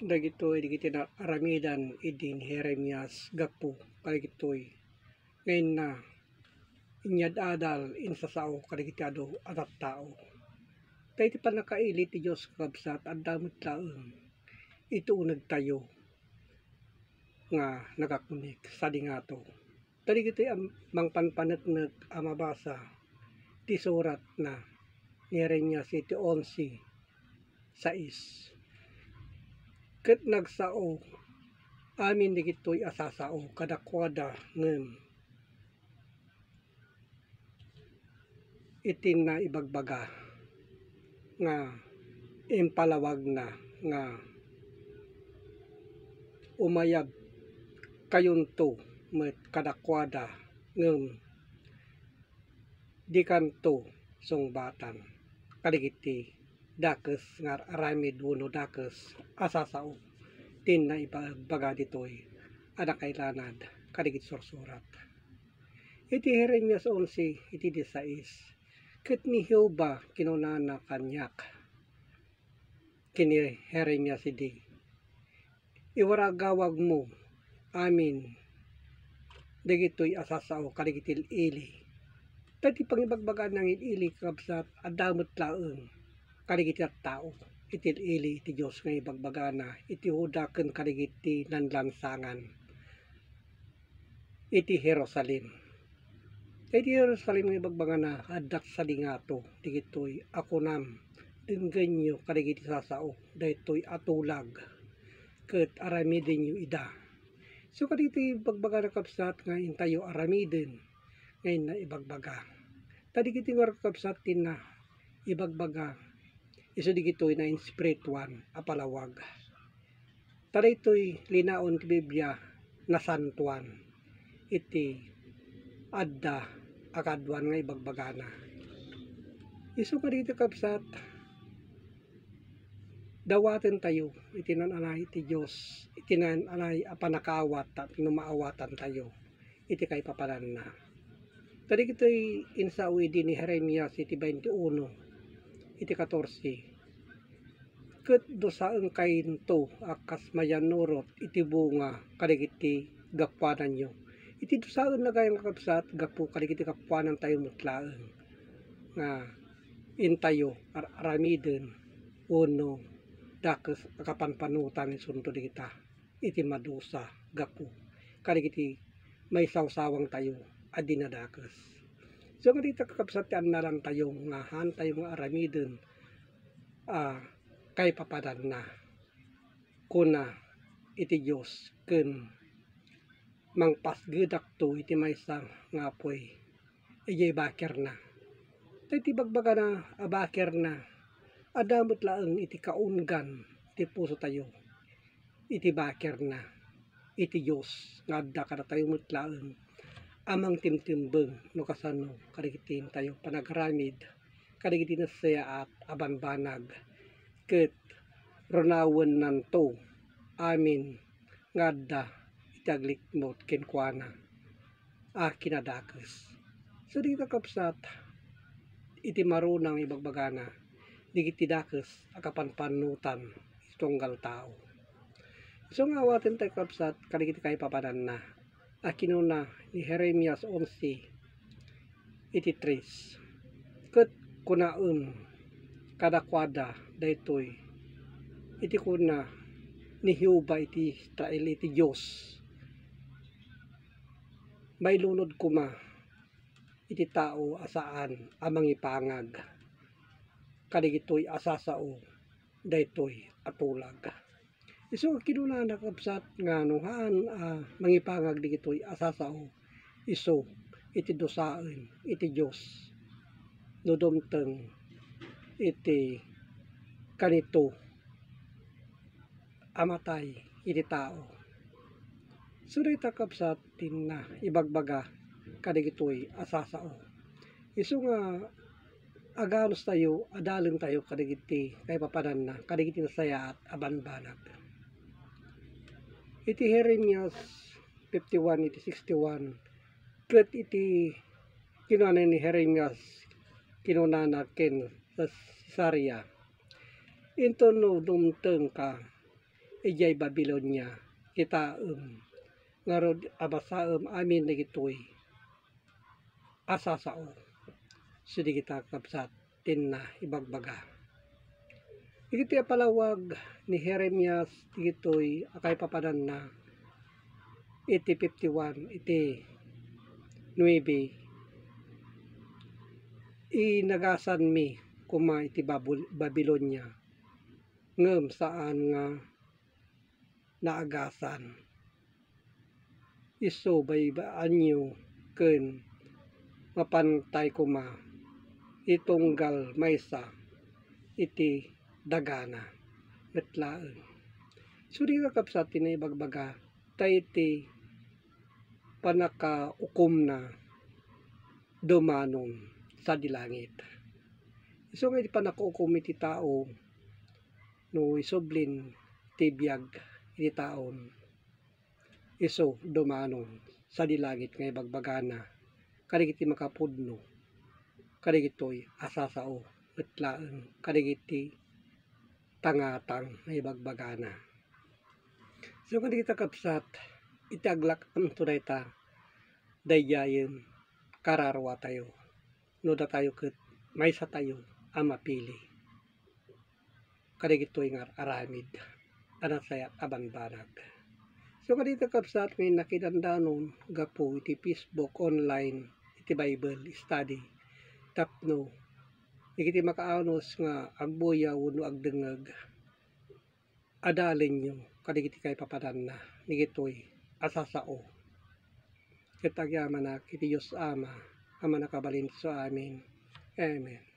Dagitoy digiti na aramidan idin Jeremias gapu kaligitoy ngayon na inyad adal insasao kaligiti ado atat tao. Tayo ti panakaili ti Diyos kabsat at damot laeng ito nagtayo nga nagakunik sa dingato. Taligitoy mangpanpanetnek amabasa ti surat na ni Jeremias iti 11:6. Ket nagsao amin digitoy asasao kadakwada ngem itin na ibagbaga nga impalawag na nga umayag kayunto met kadakwada ngem di kanto sungbatan kadigiti dakes nga aramid wenno dakes asasao tin na ibagbaga ditoy anak kailanad kadigit sursurat. Iti Jeremias 11 iti 16 ket ni Jehova kinunana kanyak kini Jeremias idi iwaragawag mo amin dagitoy asasao kadigiti ili tati pangibagbaga ng ili kabsat adamot laeng kadigiti at tao iti ili iti Diyos nga ibagbaga na iti hudaken kadigiti nanlansangan iti Jerusalem. Iti Jerusalem nga ibagbaga na adak sa dingato digitoy akunam denggenyo kadigiti sasao daytoy atulag ket aramiden yu ida. So kadigiti ibagbaga na kabsat nga intayo aramiden ngayon na ibagbaga. Tadigiti nga kabsat tin na ibagbaga iso digitoy na inspirituan apalawag. Taraytoy linaon ti Biblia na santuan iti adda akadwan nga ibagbaga na. Isu kadito kabsat dawaten tayo iti nananay ti Dios iti nananay apanakawat at numaawatan tayo iti kay papalan na. Tarigitoy insawi din ni Jeremias iti 21 iti 14 ket dosaeng kainto akas mayanurot iti bunga kadigiti gapwanan nyo iti dosaeng nagayang kakabsat gapu kadigiti kapwanan tayo mutlaeng nga intayo aramiden uno dakes akapanpanutan isunto digita iti madusa gapu kadigiti may sawsawang tayo adi na dakes. So kadito kakabsat ti annalan tayo nga han tayo nga aramiden kay papadan na kuna iti Diyos ken mangpasgedak to iti maysa nga apoy ijay baker na. Iti bagbaga na abaker na adamot laeng iti kaungan iti puso tayo iti baker na iti Diyos nga adda kada tayo mutlaeng amang timtimbeng no kasano kadigiti tayo panagramid kadigiti nasaya at abanbanag ket runawen nanto amin nga adda iti aglikmot kenkuana kinadakes. So di kakabsat iti marunang ibagbaga na digiti dakes akapanpanutan tunggal tao. So nga awaten tayo kakabsat kadigiti kay papanan na kinuna ni Jeremias 11 iti 3 ket kunaen kadakwada daytoy iti kuna ni Jehova iti Israel iti Dios mailunod kuma iti tao asaan amang ipangag kadigitoy asasao daytoy atulag. Isu kinuna nakabsat nga nuhaan mangipangag digitoy asasao isu iti dosaen iti Dios no dumteng iti kanito amatay iti tao. So dayta kabsat tin na ibagbaga kadigitoy asasao. Isu nga agalos tayo adalen tayo kadigiti kay papanan na kadigiti nasaya at abanbanag. Iti Jeremias 51 iti 61 ket iti kinuna ni Jeremias kinunana ken sa Cesaria into no dumteng ka ijay Babylonia kita ngarod abasaem amin dagitoy asasao sudi kita kapsat tinna ibagbaga. Iti palawag ni Jeremias dagitoy akay papanan na iti 51 iti 9 inagasan mi kuma iti Babylonia ngem saan nga naagasan iso baybaan nyo ken mapantay kuma itunggal maysa iti dagana metlaeng sudi kakapsat tinay bagbaga tay iti panakaukom na dumanon sa dilangit. So nga iti panakaukom iti tao no isublin ti biyag iti taon iso dumanon sa dilangit nga ibagbagana kadigiti makapudno kadigitoy asasao metlaeng kadigiti tangatang nga ibagbagana. So kadigiti kapsat iti aglakam tunay ta daydayen kararwa tayo no da tayo ket maysa tayo a mapili kadigitoy nga aramid anasayat a banbanag. So kadito kapsat may nakidandanon gapo iti Facebook online iti Bible study tapno iti makaanos nga agbuyaw no agdengeg adalin nyo kadigiti kay papanan na nigitoy asasao ket agyaman iti Dios Ama ama nakabalin sa amin. Amen.